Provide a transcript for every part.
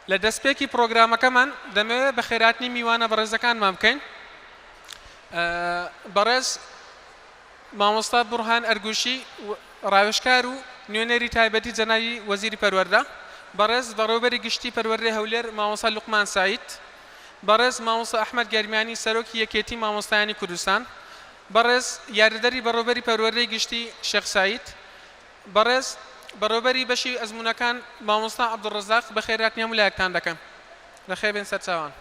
لە دەستپێکی پرۆگرامەکەمان دەمەوێت بە خێراتنی میوانە بەڕێزەکانمان بکەین. بەڕێز مامۆستا بورهان ئەرگوشی ڕاوێژکار و نوێنەری تایبەتی جەناوی وەزیری پەروەردە، بەڕێز بەڕێوەبەری گشتی پەروەردەی هەولێر مامۆستا لوقمان سعید، بەڕێز مامۆستا ئەحمەد گەرمیانی سەرۆکی یەکێتی مامۆستایانی کوردستان، بەڕێز یاریدەری بەڕێوەبەری پەروەردەی گشتی شێخ سعید، بەڕێز بەڕێوەبەری بەشی ئەزمونەکان مامۆستا عەبدوڕەزاق بە خێراتنی هەموو لایەکتان دەکەم. بەخێربێن سەرچاوان.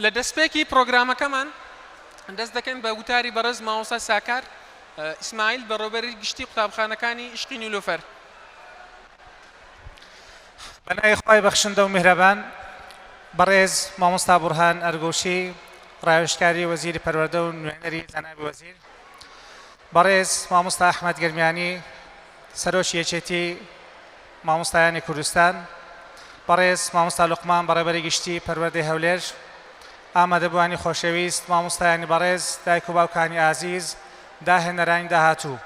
لە دەستپێکی پرۆگرامەکەمان دەست دەکەین بە وتاری بەڕێز مامۆستا ساکار ئیسماعیل بەڕێوەبەری گشتی قوتابخانەکانی عشقی نیلوفەر. بەناوی خۆی بەخشندە و میهرەبان، بەڕێز مامۆستا بورهان ئەرگوشی ڕاوێژکاری وەزیری پەروەردە و نوێنەری جەنابی وەزیر، بەڕێز مامۆستا ئەحمەد گەرمیانی سەرۆکی یەکێتی مامۆستایانی کوردستان، بەڕێز مامۆستا لوقمان بەڕێوەبەری گشتی پەروەردەی هەولێر، ئامادەبوانی خۆشەویست مامۆستایانی بەڕێز، دایک و باوکانی ئازیز، داهێنەرانی داهاتوو،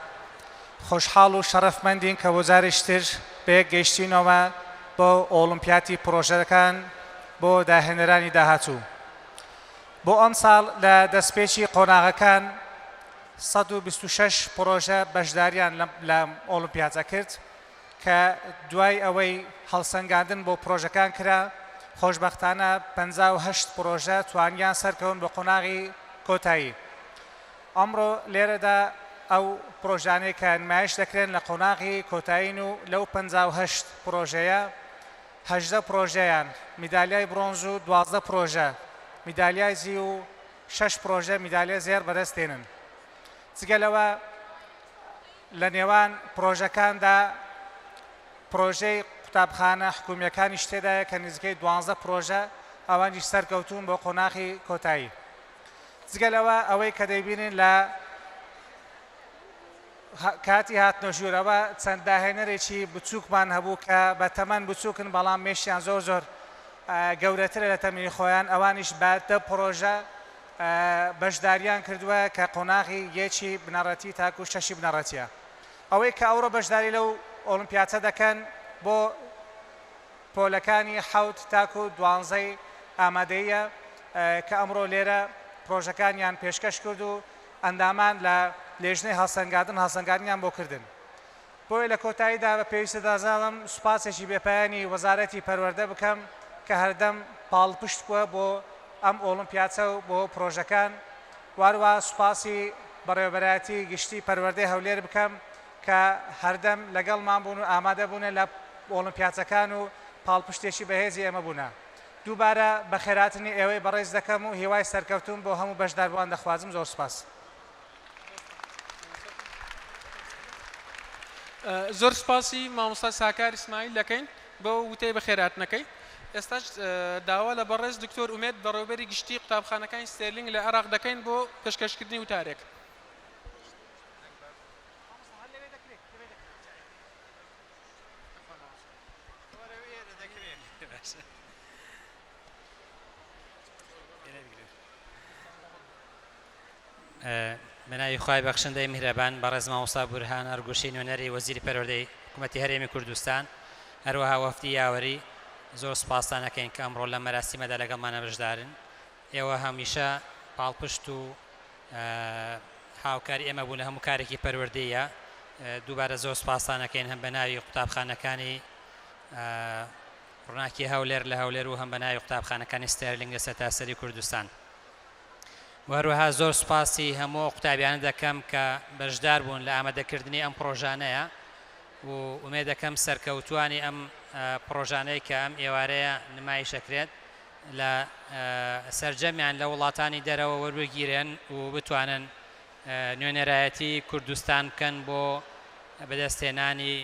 خۆشحاڵ و شەرەفمەندین کە بۆ جارێکی تر بەیەک گەیشتینەوە بۆ ئۆلیمپیاتی پرۆژەکان بۆ داهێنەرانی داهاتوو. بۆ ئەم ساڵ لە دەستپێکی قۆناغەکان 126 پرۆژە بەشداریان لە ئۆلیمپیاتە کرد کە دوای ئەوەی هەڵسەنگاندن بۆ پرۆژەکان کرا، خۆشبەختانە 58 پرۆژە توانیان سەرکەون بە قۆناغی کۆتایی. ئەمڕۆ لێرەدا ئەو پرۆژانەی کە نمایش دەکرێن لە قۆناغی کۆتایین و لەو 58 پرۆژەیە 18 پرۆژەیان میدالیای برۆنز و 12 پرۆژە میدالیای زی و 6 پرۆژە میدالیای زێر بەدەستێنن. جگەلەوە لە نێوان پرۆژەکاندا پرۆژەی قوتابخانە حکوومیەکانیش تێدایە کە نزیکەی 12 پرۆژە ئەوانیش سەرکەوتوون بۆ قۆناغی کۆتایی. جگەلەوە ئەوەی کە دەیبینین لە کاتی هاتنە ژوورەوە چەند داهێنەرێکی بچووکمان هەبوو کە بە تەمەن بچووکن بەڵام مێشیان زۆر زۆر گەورەترە لە تەمەنی خۆیان، ئەوانیش بە 10 پرۆژە بەشداریان کردووە کە قۆناغی یەکی بنەڕەتی تاکو 6 بنەڕەتیە. ئەوەی کە ئەوڕۆ بەشداری لەو ئۆلیمپیاتە دەکەن بۆ پۆلەکانی 7 تاکو 12 ئامادەیە کە ئەمڕۆ لێرە پرۆژەکانیان پێشکەش کرد و ئەندامان لە لێژنەی هەڵسەنگاندنیان بۆ کردن. بۆیە لە کۆتاییدا بە پێویستە دازاڵم سوپاسێکی بێپایانی وەزارەتی پەروەردە بکەم کە هەردەم پاڵپشت بووە بۆ ئەم ئۆلیمپیاتە و بۆ پرۆژەکان، وارووا سوپاسی بەڕێوەبەرایەتی گشتی پەروەردەی هەولێر بکەم کە هەردەم لەگەڵمان بوون و ئامادە بوون لە ئۆلیمپیاتەکان و پاڵپشتێکی بەهێزی ئێمە بوونە. دووبارە بە خێراتنی ئێوەی بەڕێز دەکەم و هیوای سەرکەوتون بۆ هەموو بەشداربووان دەخوازم. زۆر سوپاس. زۆر سپاسی مامۆستا ساکار ئیسماعیل دەکەین بۆ وتەی بە خێراتنەکەی. ئێستاش داوا لە بەڕێز دکتۆر ئومێد بەڕێوەبەری گشتی قوتابخانەکانی ستێرلینگ لە عێراق دەکەین بۆ پێشکەشکردنی وتارێک. بەناوی خوای بەخشندەی میهرەبان، بەڕێز مامۆستا بورهان ئەرگوشی نوێنەری وەزیری پەروەردەی حکوومەتی هەرێمی کوردستان، هەروەها وەفدی یاوەری، زۆر سوپاسان دەکەین کە ئەمڕۆ لە مەراسیمەدا لەگەڵمانە بەشدارن. ئێوە هەمیشە پاڵپشت و هاوکاری ئێمە بوون لە هەموو کارێکی پەروەردەیە. دووبارە زۆر سوپاسان دەکەین هەم بە ناوی قوتابخانەکانی ڕووناکی هەولێر لە هەولێر و هەم بە ناوی قوتابخانەکانی ستێرلینگ لە سەرتاسەری کوردستان. وهروەها زۆر سوپاسی هەموو قوتابیانە دەکەم کە بەشدار بوون لە ئامادەکردنی ئەم پرۆژانەیە و ئومێد دەکەم سەرکەوتوانی ئەم پرۆژانەی کە ئەم ئێوارەیە نمایشەکرێت لە سەرجەمیان لە وڵاتانی دەرەوە وەربگیرێن و بتوانن نوێنەرایەتی کوردستان بکەن بۆ بەدەستهێنانی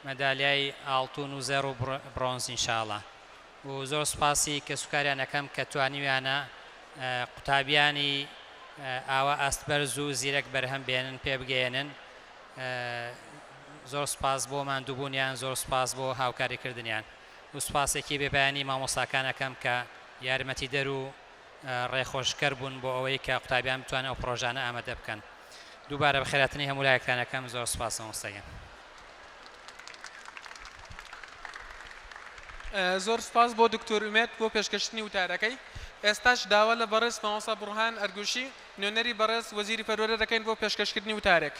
مەدالیای ئاڵتون و زەر و برۆنز ئینشاڵڵا. و زۆر سوپاسی کە سوکاریان دەکەم کە توانیویانە قوتابیانی ئاوا ئاستبەرز و زیرەک بەرهەم بێنن پێ بگەێنن. زۆر سپاس بۆ ماندووبوونیان، زۆر سپاس بۆ هاوکاریکردنیان و سوپاسێکی بێبیانی مامۆستاکانەکەم کە یارمەتی دەر و ڕێخۆشکەر بوون بۆ ئەوەی کە قوتابیان بتوانن ئەو پرۆژانە ئامادە بکەن. دووبارە بە خێراتنی هەموو لایەکانەکەم زۆر سوپاس مامۆستاکان. زۆر سپاس بۆ دکتۆر ئومێد بۆ پێشکەشتنی وتارەکەی. ئێستاش داوا لە بەڕێز مامۆستا بورهان ئەرگوشی نوێنەری بەڕێز وەزیری پەروەردە دەکەین بۆ پێشکەشکردنی وتارێک.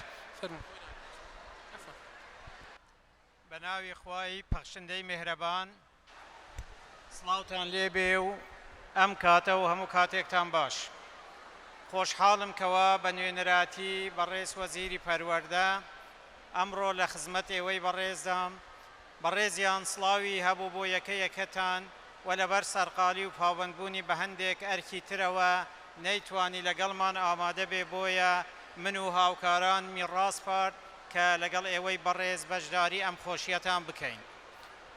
بە ناوی خوای پەخشندەی میهرەبان سڵاوتان لێبێ و ئەم کاتە و هەموو کاتێکتان باش. خۆشحاڵم کەوا بە نوێنەراتی بەڕێز وەزیری پەروەردە ئەمڕۆ لە خزمەت ئێوەی بەڕێزدام بەڕێزیان سڵاوی هەبوو بۆ یەکەتان و لەبەر سەرقالی و پابندبوونی بە هەندێک ئەرکی ترەوە نەیتوانی لەگەڵمان ئامادە بێ بۆیە من و هاوکاران میڕاستپارت کە لەگەڵ ئێوەی بەڕێز بەشداری ئەم خۆشیەتان بکەین.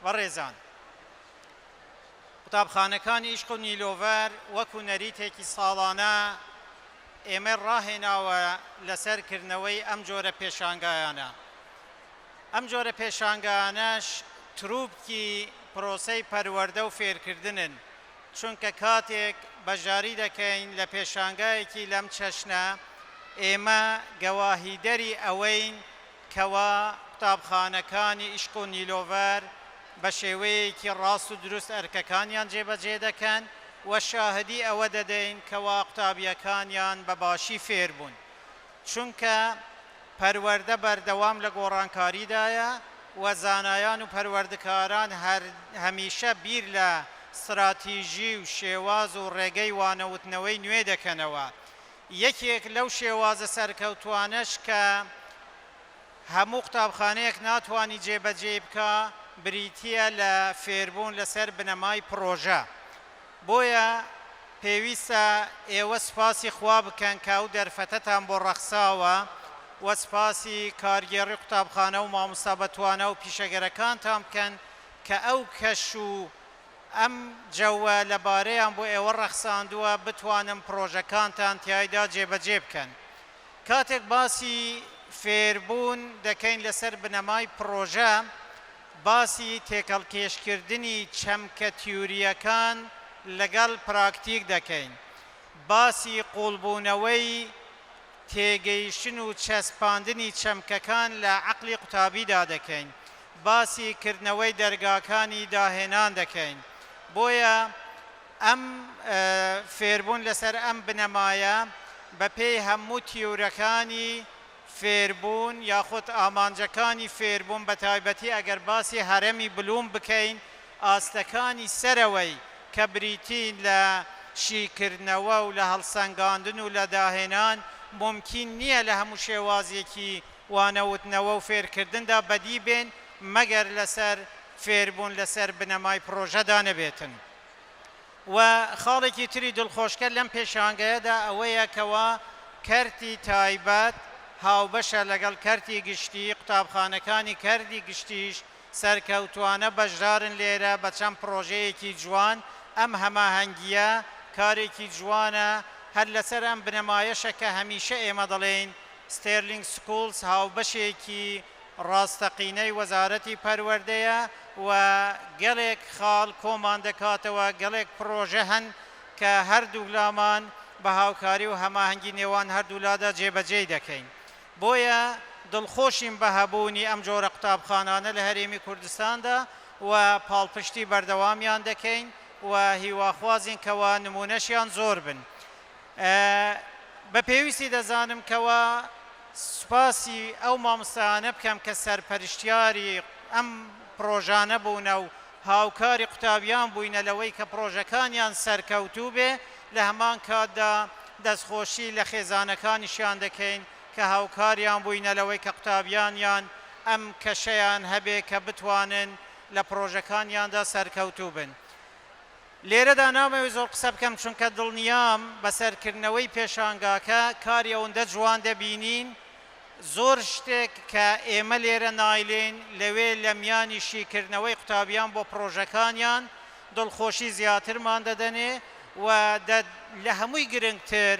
بەڕێزان، قوتابخانەکانی عیشق و نیلۆڤەر وەکو نەریتێکی ساڵانە ئێمە ڕاهێناوە لەسەرکردنەوەی ئەم جۆرە پێشانگایانە. ئەم جۆرە پێشانگایانەش تروپکی پرۆسەی پەروەردە و فێرکردنن، چونکە کاتێک بەشداری دەکەین لە پێشانگایەکی لەم چەشنە ئێمە گەواهیدەری ئەوەین کەوا قوتابخانەکانی عیشق و نیلۆڤەر بە شێوەیەکی ڕاست و دروست ئەرکەکانیان جێبەجێ دەکەن و شاهدی ئەوە دەدەین کەوا قوتابیەکانیان بە باشی فێر بوون، چونکە پەروەردە بەردەوام لە گۆڕانکاریدایە و زانایان و پەروەردەکاران هەمیشە بیر لە استراتیژی و شێواز و ڕێگەی وانەوتنەوەی نوێ دەکەنەوە. یەکێک لەو شێوازە سەرکەوتوانەش کە هەموو قوتابخانەیەک ناتوانی جێبەجێ بکە بریتیە لە فێربوون لەسەر بنەمای پرۆژە. بۆیە پێویستە ئێوە سوپاسی خوا بکەن کە ئەو دەرفەتەتان بۆ ڕەخساوە و سوپاسی کارگێڕی قوتابخانە و مامۆستا بەتوانە و پیشەگەرەکانتان بکەن کە ئەو کەش و ئەم جەوە لەبارەیان بۆ ئێوە ڕەخساندووە بتوانن پرۆژەکانتان تیایدا جێبەجێ بکەن. کاتێک باسی فێربوون دەکەین لەسەر بنەمای پرۆژە، باسی تێکەڵکێشکردنی چەمکە تیوریەکان لەگەڵ پراکتیک دەکەین، باسی قوڵبوونەوەی تێگەیشتن و چەسپاندنی چەمکەکان لە عەقلی قوتابیدا دەکەین، باسی کردنەوەی دەرگاکانی داهێنان دەکەین. بۆیە ئەم فێربوون لەسەر ئەم بنەمایە بەپێی هەموو تیورەکانی فێربوون یاخود ئامانجەکانی فێربوون بە تایبەتی ئەگەر باسی هەرەمی بلوم بکەین، ئاستەکانی سەرەوەی کە بریتین لە شیکردنەوە و لە هەڵسەنگاندن و لە داهێنان ممکن نییە لە هەموو شێوازێکی وانەوتنەوە و فێرکردندا بەدی بێن مەگەر لەسەر فێربوون لەسەر بنەمای پرۆژەدا نەبێتن. و خاڵێکی تری دڵخۆشکە لەم پێشانگەیەدا ئەوەیە کەوا کەرتی تایبەت هاوبەشە لەگەڵ کەرتی گشتی، قوتابخانەکانی کەرتی گشتیش سەرکەوتوانە بەشدارن لێرە بە چەند پرۆژەیەکی جوان. ئەم هەماهەنگیە کارێکی جوانە هەر لەسەر ئەم بنەمایەشە کە هەمیشە ئێمە دەڵێن ستێرلینگ سکولز هاوبەشێکی ڕاستەقینەی وەزارەتی پەروەردەیە و گەلێک خاڵ کۆمان دەکاتەوە، گەلێک پرۆژە هەن کە هەردوو لامان بە هاوکاری و هەماهەنگی نێوان هەردوولادا جێبەجێ دەکەین. بۆیە دڵخۆشین بە هەبوونی ئەم جۆرە قوتابخانانە لە هەرێمی کوردستاندا و پاڵپشتی بەردەوامیان دەکەین و هیواخوازین کەوا نمونەشیان زۆر بن. بە پێویستی دەزانم کەوا سوپاسی ئەو مامۆستایانە بکەم کە سەرپەرشتیاری ئەم پرۆژانە بوونە و هاوکاری قوتابیان بووینە لەوەی کە پرۆژەکانیان سەرکەوتوو بێ. لە هەمان کاتدا دەستخۆشی لە خێزانەکانیشیان دەکەین کە هاوکاریان بووینە لەوەی کە قوتابیانیان ئەم کەشەیان هەبێ کە بتوانن لە پرۆژەکانیاندا سەرکەوتوو بن. لێرەدا نامەوێت زۆر قسە بکەم چونکە دڵنیام بەسەرکردنەوەی پێشانگاکە کاری ئەوەندە جوان دەبینین. زۆر شتێک کە ئێمە لێرە نایلێن لەوێ لە میانی شیکردنەوەی قوتابیان بۆ پرۆژەکانیان دڵخۆشی زیاترمان دەدەنێ و لە هەمووی گرنگتر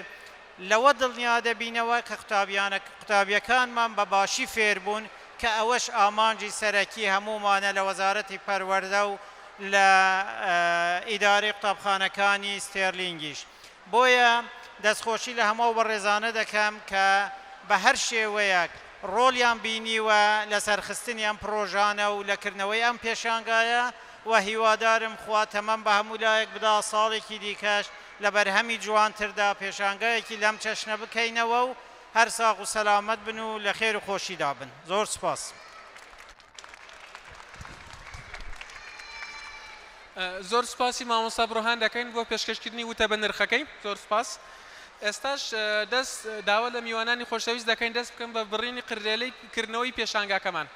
لەوە دڵنیا دەبینەوە کە قوتابیەکانمان بە باشی فێر بوون کە ئەوەش ئامانجی سەرەکی هەمومانە لە وەزارەتی پەروەردە و لە ئیدارەی قوتابخانەکانی ستێرلینگیش. بۆیە دەستخۆشی لە هەموو بەڕێزانە دەکەم کە بە هەر شێوەیەک ڕۆڵیان بینیوە لە سەرخستنی ئەم پرۆژانە و لەکردنەوەی ئەم پێشانگایە و هیوادارم خوا تەمەم بە هەموو لایەک بدا ساڵێکی دیکەش لە بەرهەمی جوانتردا پێشانگایەکی لەم چەشنە بکەینەوە و هەر ساغ و سەلامەت بن و لە خێر و خۆشیدا بن. زۆر سپاس. زۆر سپاسی مامۆستا بڕۆهان دەکەین بۆ پێشکەشکردنی وتە بە نرخەکەی. زۆر سپاس. ئێستاش دەست داوا لە میوانانی خۆشەویست دەکەین دەست بکەن بە بڕینی قرلێلەی کردنەوەی پێشانگاکەمان.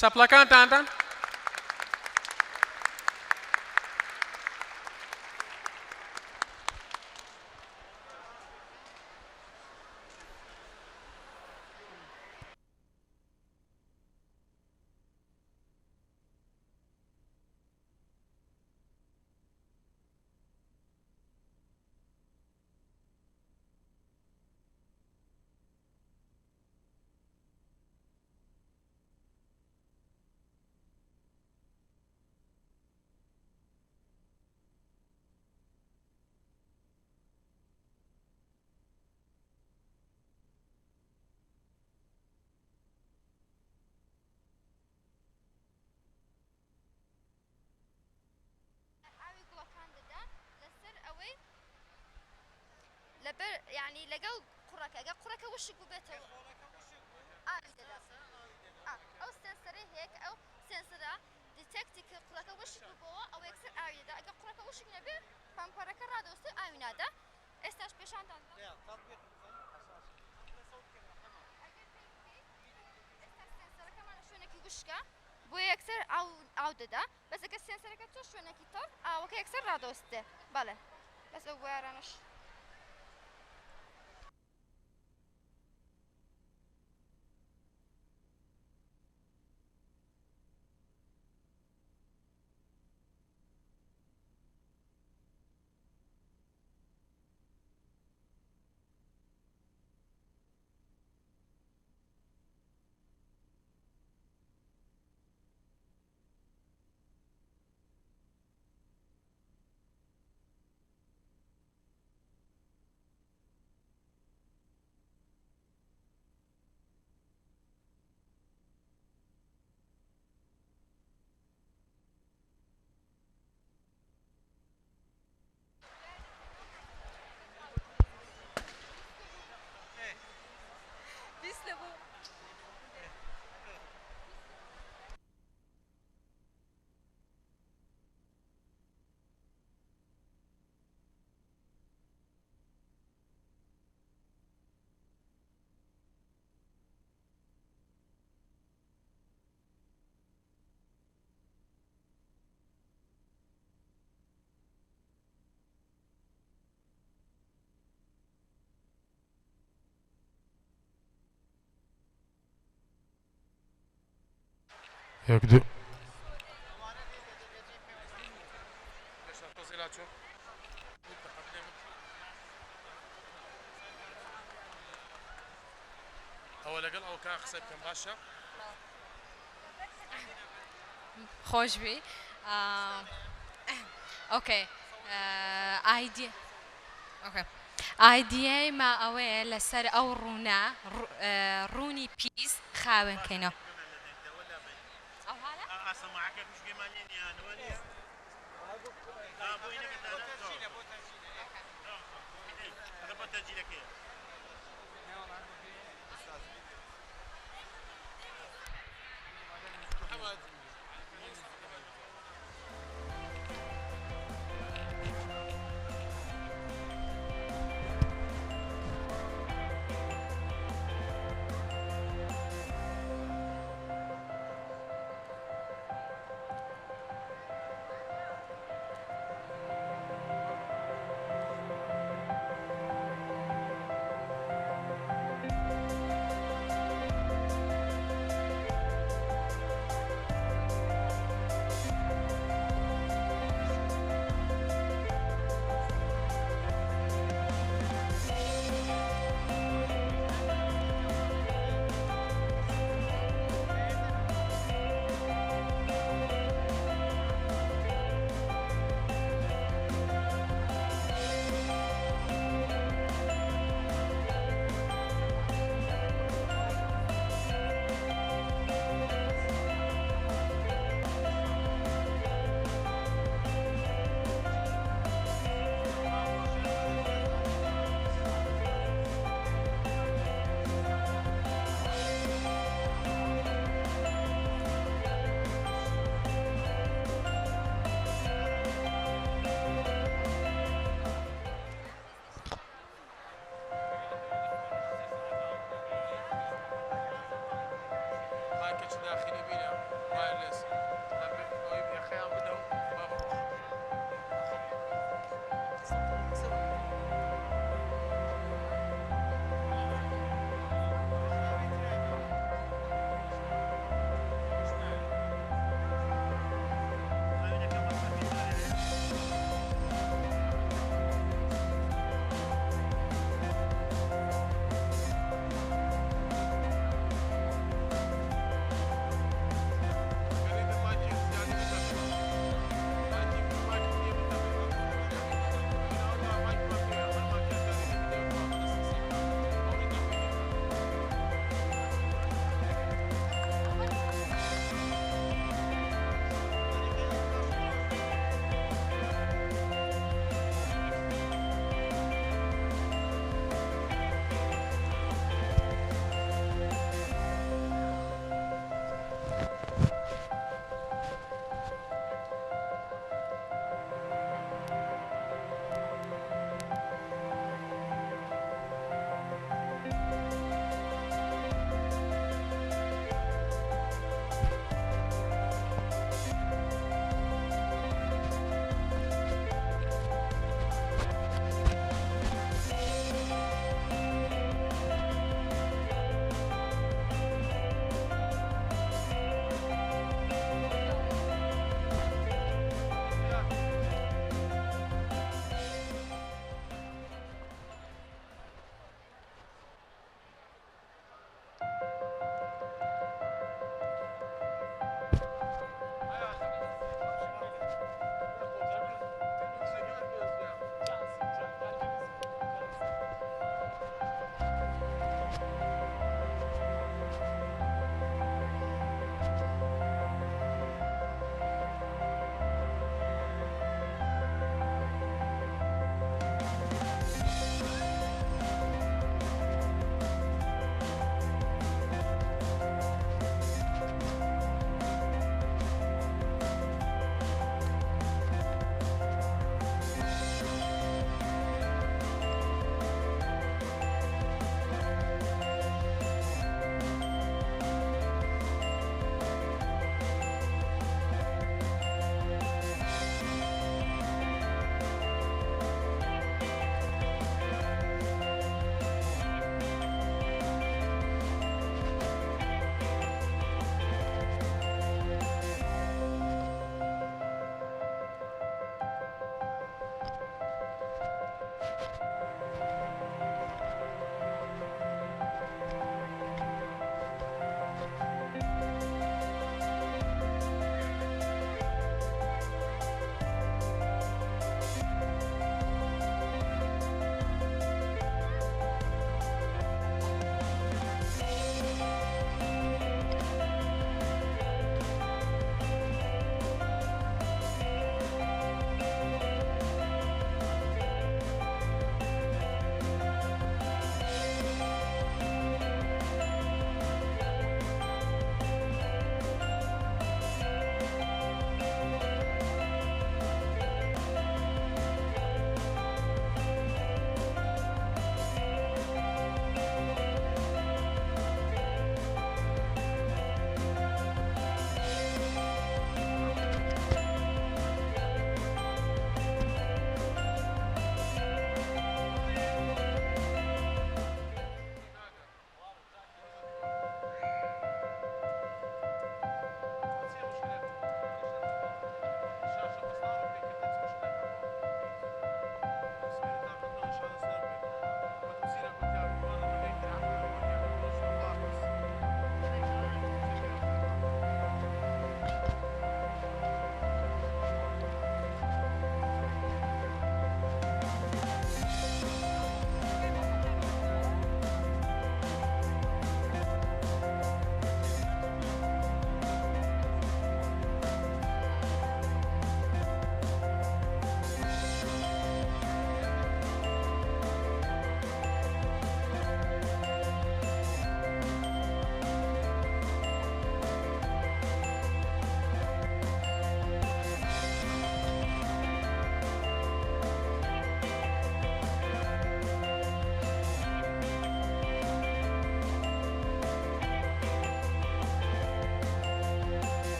چەپڵەکانتان يعني لقوا قركة وشك وبيته أو سنسري هيك أو سنسرة ديتكتك قركة وشك وبوا أو يكسر آويدا أجا قركة وشك نبي فامبارك الرادة وستو آوينا دا استاش بيشان تان وشكا بو يكسر أو دا بس أجا سنسرة كتوش شو نكتور أو كي يكسر رادة وستو بله بس هو يرانش يكدو أول قل أو كان حساب كم غشة خوش بي اوكي ايدي اوكي ايدي ما اوي لسر او رونا روني بيس خاون كينو او هلا اسمعك مش جمالين يا نوالي لا ابوي نقدر هذا بتجي لك داخلي بينا وايرلس يا خيام بدهم ما بروح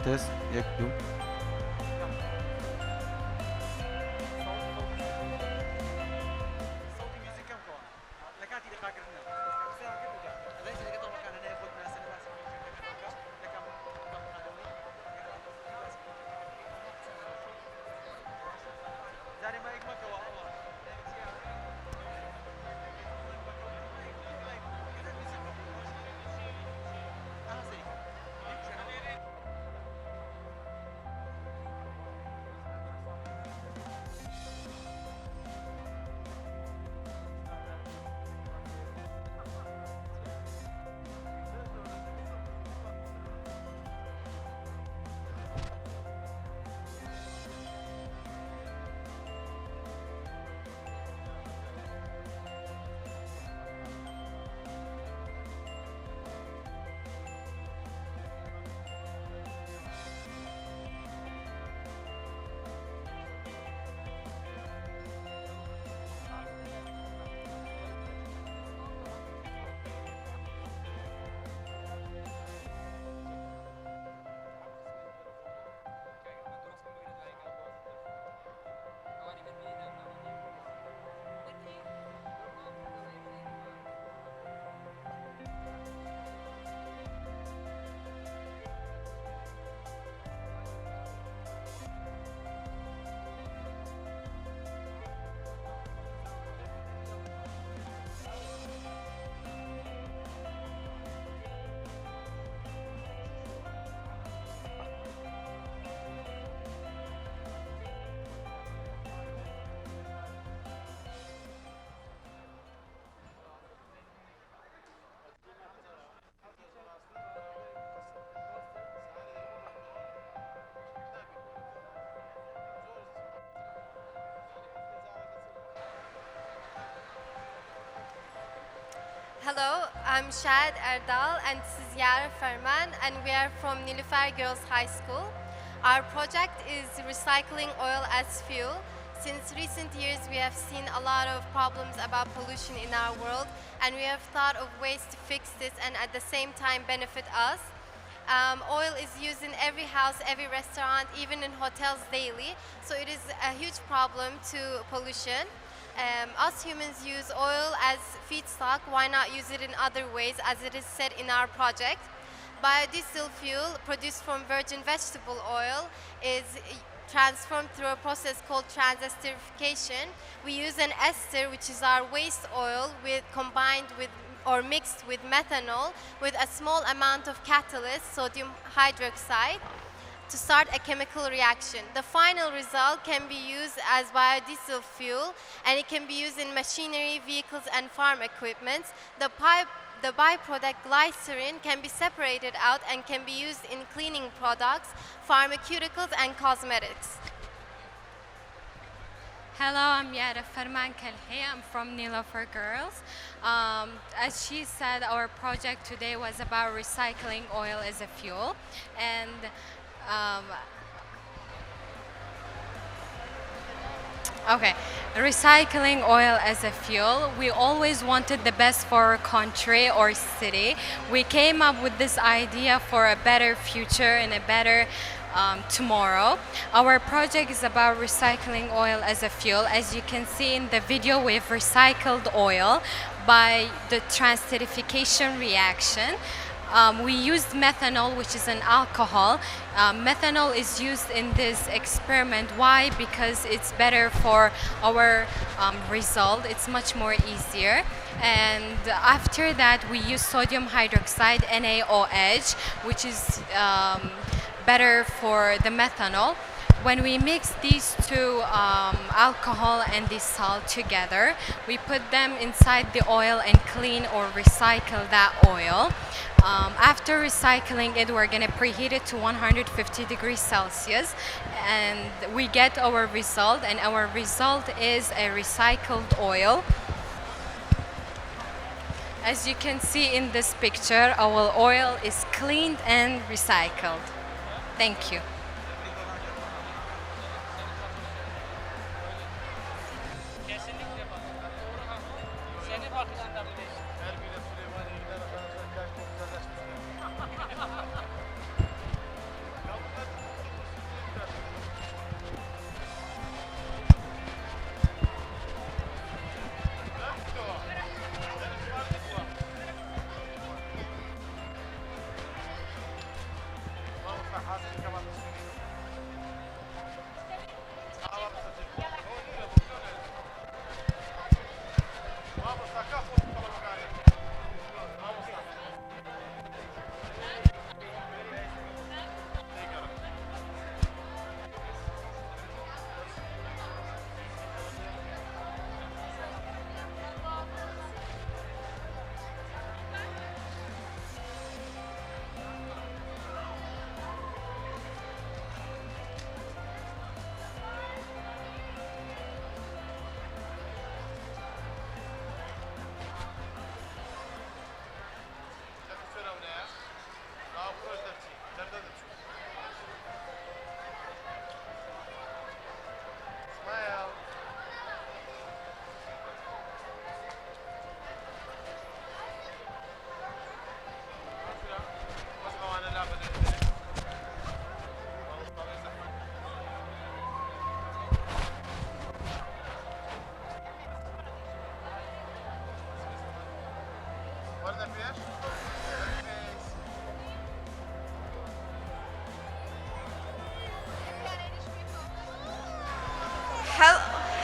تست 1 2 Hello, I'm Shad Erdal and this is Yara Ferman and we are from Nilüfer Girls High School. Our project is recycling oil as fuel. Since recent years we have seen a lot of problems about pollution in our world and we have thought of ways to fix this and at the same time benefit us. Oil is used in every house, every restaurant, even in hotels daily, so it is a huge problem to pollution. Us humans use oil as feedstock, why not use it in other ways as it is said in our project. Biodiesel fuel produced from virgin vegetable oil is transformed through a process called transesterification. We use an ester, which is our waste oil, combined with or mixed with methanol with a small amount of catalyst, sodium hydroxide, to start a chemical reaction. The final result can be used as biodiesel fuel and it can be used in machinery, vehicles and farm equipment. The byproduct glycerin can be separated out and can be used in cleaning products, pharmaceuticals and cosmetics. Hello, I'm Yara Ferman Kalhe. I'm from Nilüfer Girls. As she said, our project today was about recycling oil as a fuel. And recycling oil as a fuel. We always wanted the best for our country or city. We came up with this idea for a better future and a better tomorrow. Our project is about recycling oil as a fuel. As you can see in the video, we've recycled oil by the transesterification reaction. We used methanol, which is an alcohol. Methanol is used in this experiment. Why? Because it's better for our result. It's much more easier. And after that, we use sodium hydroxide, NaOH, which is better for the methanol. When we mix these two alcohol and the salt together, we put them inside the oil and clean or recycle that oil. After recycling it, we're going to preheat it to 150 degrees Celsius and we get our result, and our result is a recycled oil. As you can see in this picture, our oil is cleaned and recycled. Thank you.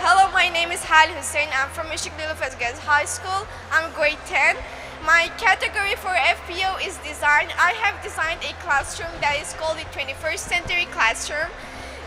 Hello, my name is Hal Hussein. I'm from Mishik Nilufar Girls High School. I'm grade 10. My category for FPO is design. I have designed a classroom that is called the 21st Century Classroom.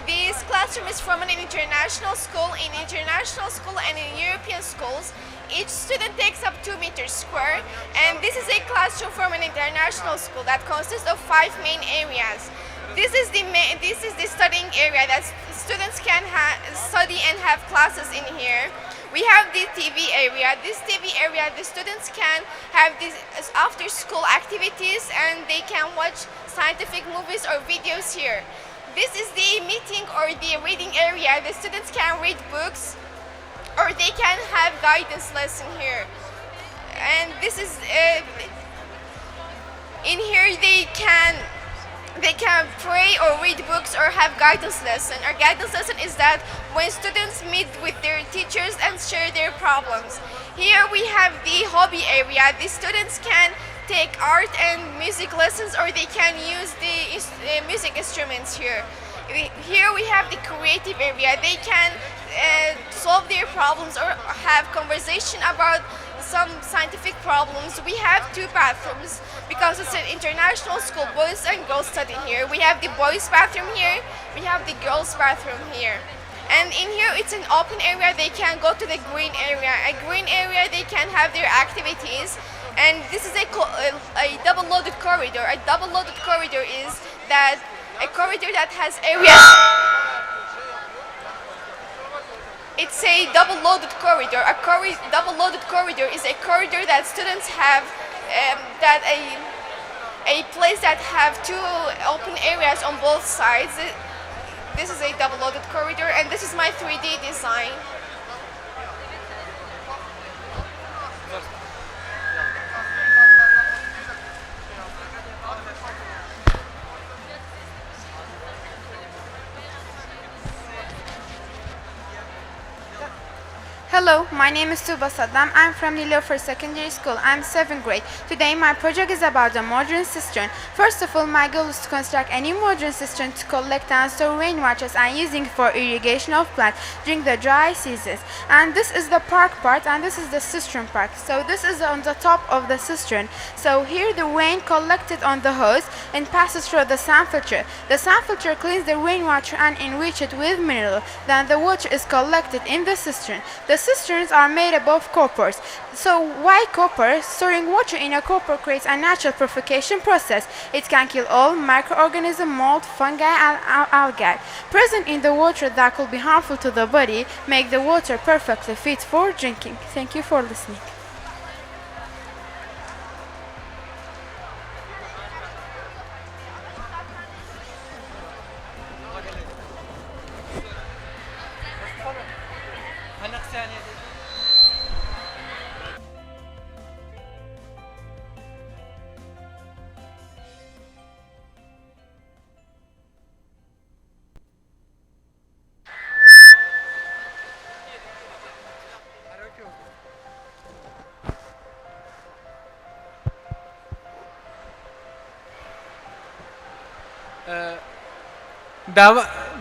This classroom is from an international school. In international school and in European schools, each student takes up 2 meters square. And this is a classroom from an international school that consists of 5 main areas. This is the studying area that students can study and have classes in here. We have the TV area. This TV area, the students can have these after-school activities and they can watch scientific movies or videos here. This is the meeting or the reading area. The students can read books or they can have guidance lesson here. And this is in here they can pray or read books or have guidance lesson. Our guidance lesson is that when students meet with their teachers and share their problems. Here we have the hobby area. The students can take art and music lessons or they can use the music instruments here. Here we have the creative area. They can solve their problems or have conversation about some scientific problems. We have 2 bathrooms because it's an international school. Boys and girls study here. We have the boys' bathroom here. We have the girls' bathroom here. And in here it's an open area. They can go to the green area. A green area they can have their activities. And this is a double-loaded corridor. A double-loaded corridor is that a corridor that has areas. It's a double-loaded corridor. A double-loaded corridor is a corridor that students have, a place that have 2 open areas on both sides. This is a double-loaded corridor, and this is my 3D design. Hello, my name is Tuba Saddam. I'm from Nilufar Secondary School. I'm 7th grade. Today my project is about a modern cistern. First of all, my goal is to construct a new modern cistern to collect and store rainwaters and using for irrigation of plants during the dry seasons. And this is the park part and this is the cistern part. So this is on the top of the cistern. So here the rain collected on the hose and passes through the sand filter. The sand filter cleans the rainwater and enrich it with mineral. Then the water is collected in the cistern. The cisterns are made up of coppers. So why copper? Storing water in a copper creates a natural purification process. It can kill all microorganisms, mold, fungi, and algae present in the water that could be harmful to the body, make the water perfectly fit for drinking. Thank you for listening.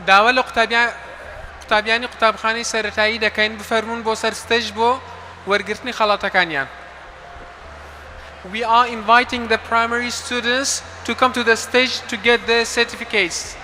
داوا لە قوتابیانی قوتابخانەی سەرەتایی دەکەین بفەرمونون بۆ سەر ستەژ بۆ وەرگرتنی خەڵاتەکانیان. We are inviting the primary students to come to the stage to get their certificates.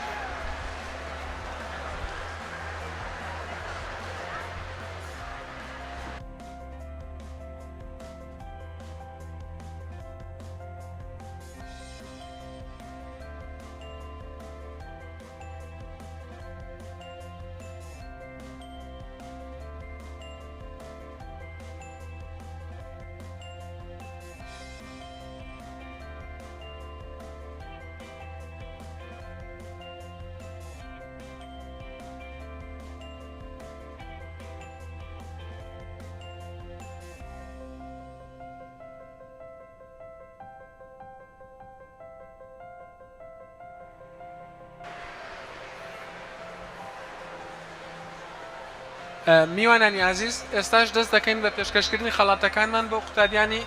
میوانانی عزیز ئێستاش دەست دەکەین بە پێشکەشکردنی خەڵاتەکانمان بۆ قوتابیانی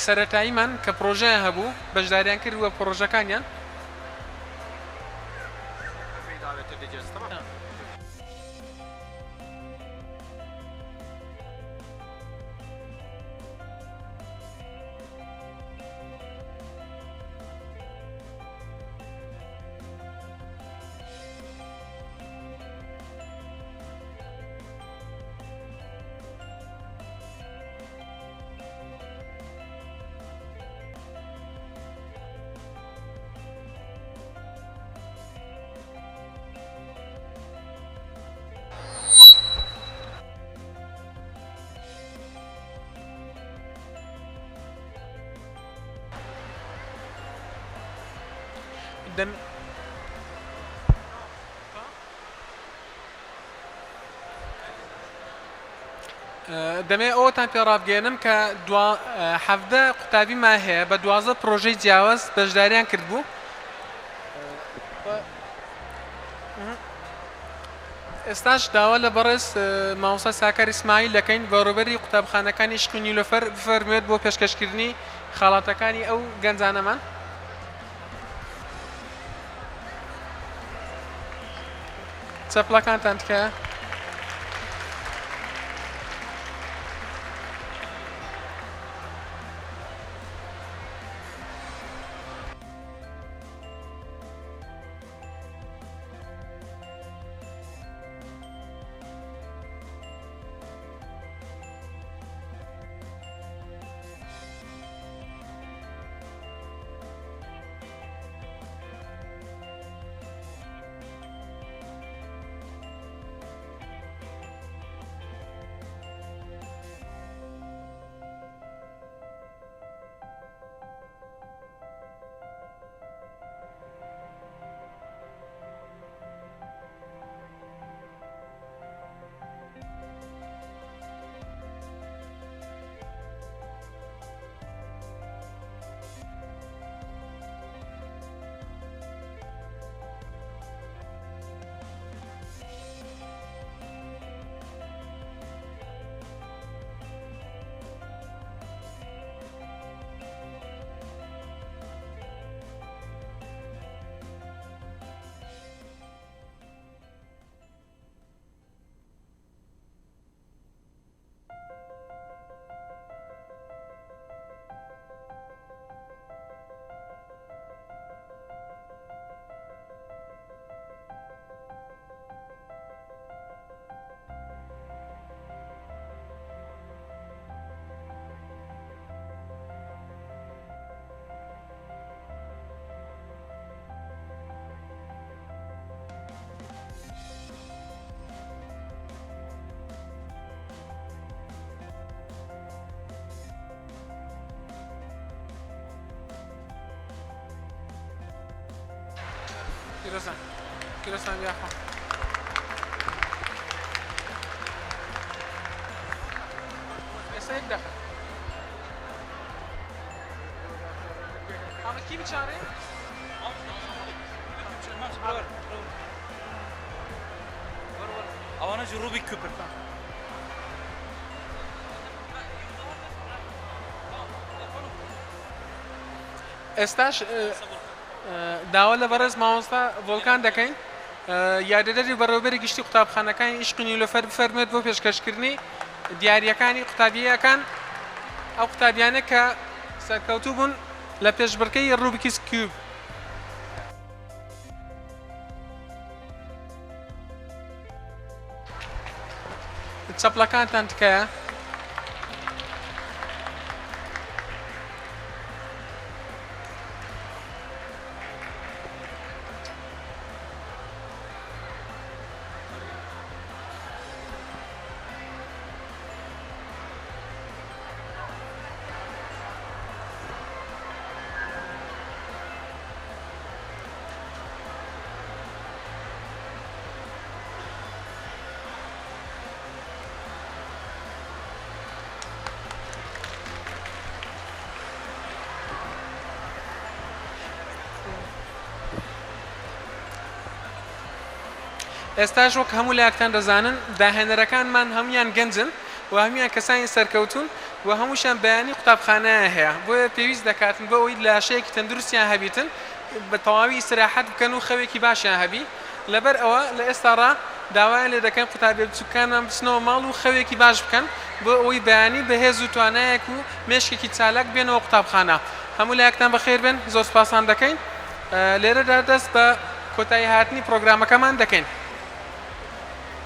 سەرەتاییمان کە پرۆژەیە هەبوو بەشداریان کردووە پرۆژەکانیان davet edeceğiz, tamam mı? دەمێ ئەوتان پێڕابگەێنم کە حەفدە قوتابیمان هەیە بە 12 پرۆژەی جیاواز بەشداریان کردبوو ئێستاش داوا لە بەڕێز مامۆستا ساکار ئیسماعیل دەکەین بەڕێوەبەری قوتابخانەکانی عشق و نیلوفەر بفەرموێت بۆ پێشکەشکردنی خاڵاتەکانی ئەو گەنجانەمان چەپڵەکانتان تکایە کیرۆسان بیاخوا ئێستا یەک دەقە ئەمە کی بچارێ ئەوانە ڕووبی کوپر ئێستاش داوا لە بەڕێز مامۆستا ڤۆڵکان دەکەین یادەدەری بەڕێوەبەری گشتی قوتابخانەکانی عشق و نیلوفەر بفەرمێت بۆ پێشکەشکردنی دیاریەکانی قوتابیەکان ئەو قوتابیانە کە سەرکەوتوو بوون لە پێشبڕکەی ڕوبیکس کیوب چەپڵەکانتان تکایە ئێستاش وەک هەموو لایەکتان دەزانن داهێنەرەکانمان هەمویان گەنجن و هەمویان کەسانی سەرکەوتون و هەمووشیان بەیانی قوتابخانەیە هەیە بۆیە پێویست دەکاتن بۆ ئەوەی لاشەیەکی تەندروستیان هەبیتن بە تەواوی ئیستراحەت بکەن و خەوێکی باشیان هەبی لەبەر ئەوە لە ئێستاڕا داوایان لێ دەکەن قوتابیە بچووکانیان بچنەوە ماڵ و خەوێکی باش بکەن بۆ ئەوەی بەیانی بەهێز و توانایەک و مێشکێکی چالاک بێنەوە قوتابخانە هەموو لایەکتان بەخێر بن زۆر سوپاسان دەکەین لێرەدا دەست بە کۆتایی هاتنی پرۆگرامەکەمان دەکەین